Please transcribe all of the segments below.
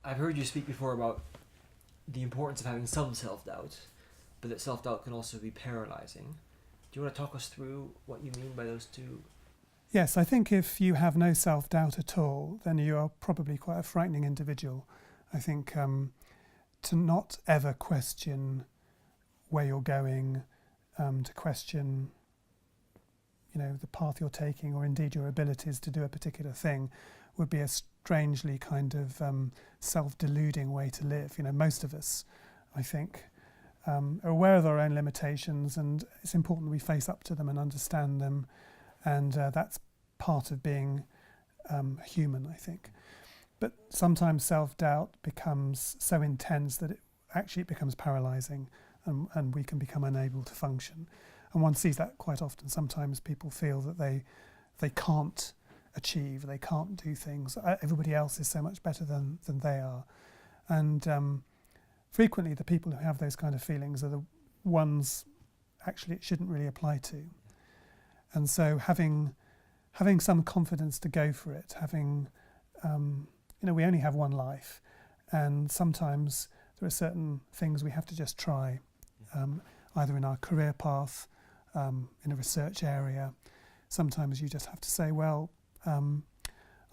I've heard you speak before about the importance of having some self-doubt, but that self-doubt can also be paralyzing. Do you want to talk us through what you mean by those two? Yes, I think if you have no self-doubt at all, then you are probably quite a frightening individual. I think to not ever question where you're going, to question, the path you're taking, or indeed your abilities to do a particular thing, would be a strangely kind of self-deluding way to live. Most of us, I think, are aware of our own limitations, and it's important that we face up to them and understand them, and that's part of being human, I think. But sometimes self-doubt becomes so intense that it becomes paralysing, and we can become unable to function. And one sees that quite often. Sometimes people feel that they can't achieve, they can't do things. Everybody else is so much better than they are. And frequently the people who have those kind of feelings are the ones actually it shouldn't really apply to. And so having some confidence to go for it, we only have one life, and sometimes there are certain things we have to just try, either in our career path, in a research area. Sometimes you just have to say, well, I'm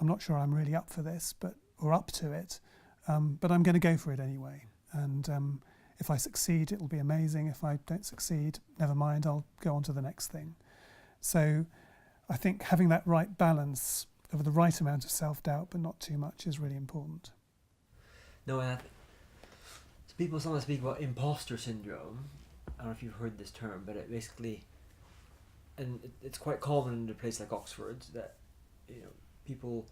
not sure I'm really up for this, or up to it, but I'm going to go for it anyway. And if I succeed, it'll be amazing. If I don't succeed, never mind, I'll go on to the next thing. So I think having that right balance of the right amount of self-doubt, but not too much, is really important. No, so people sometimes speak about imposter syndrome. I don't know if you've heard this term, but it basically, and it's quite common in a place like Oxford, that people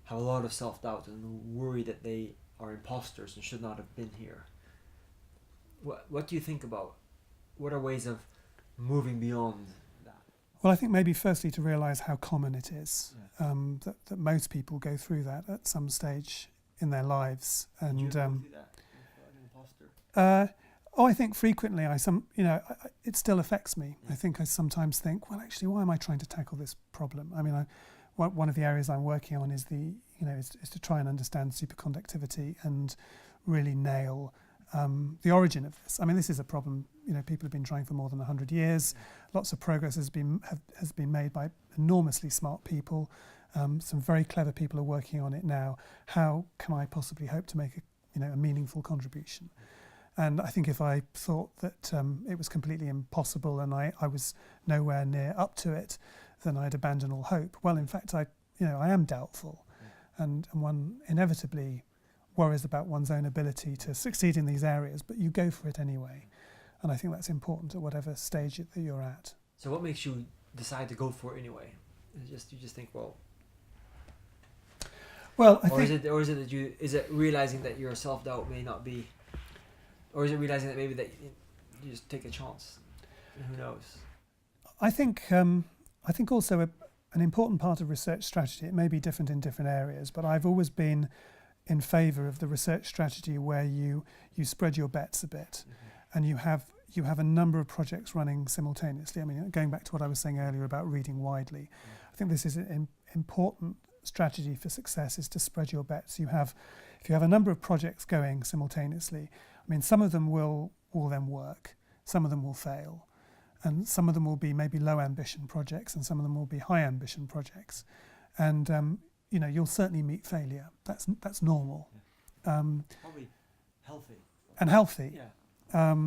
have a lot of self-doubt and worry that they are imposters and should not have been here. What do you think about? What are ways of moving beyond that? Well, I think maybe firstly to realise how common it is, that most people go through that at some stage in their lives. And do you go through that? An imposter? I think frequently it still affects me. I think I sometimes think, well, actually, why am I trying to tackle this problem? I mean, one of the areas I'm working on is is to try and understand superconductivity and really nail the origin of this. I mean, this is a problem people have been trying for more than 100 years. Lots of progress has been made by enormously smart people. Some very clever people are working on it now. How can I possibly hope to make a meaningful contribution? And I think if I thought that it was completely impossible and I was nowhere near up to it, then I'd abandon all hope. Well, in fact, I am doubtful, and one inevitably worries about one's own ability to succeed in these areas, but you go for it anyway. And I think that's important at whatever stage that you're at. So what makes you decide to go for it anyway? You just think, well, I think, is it realizing that your self-doubt may not be, or is it realizing that maybe that you just take a chance? Who knows? I think also an important part of research strategy, it may be different in different areas, but I've always been in favour of the research strategy where you spread your bets a bit, and you have a number of projects running simultaneously. I mean, going back to what I was saying earlier about reading widely, I think this is an important strategy for success, is to spread your bets. If you have a number of projects going simultaneously, I mean, some of them will then work, some of them will fail, and some of them will be maybe low ambition projects, and some of them will be high ambition projects, and you'll certainly meet failure. That's normal. Probably healthy. And healthy. Yeah.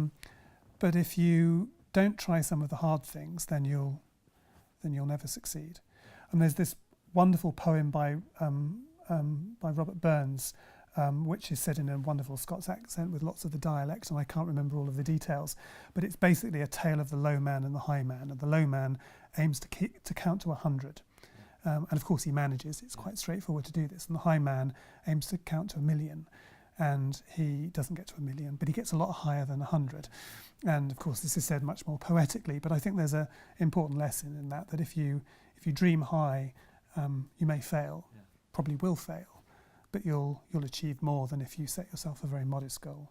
But if you don't try some of the hard things, then you'll never succeed. And there's this wonderful poem by Robert Burns, which is said in a wonderful Scots accent with lots of the dialect, and I can't remember all of the details, but it's basically a tale of the low man and the high man, and the low man aims to count to 100. And of course he manages, it's quite straightforward to do this, and the high man aims to count to 1,000,000, and he doesn't get to 1,000,000, but he gets a lot higher than 100. And of course this is said much more poetically, but I think there's an important lesson in that if you dream high, you may fail, probably will fail, but you'll achieve more than if you set yourself a very modest goal.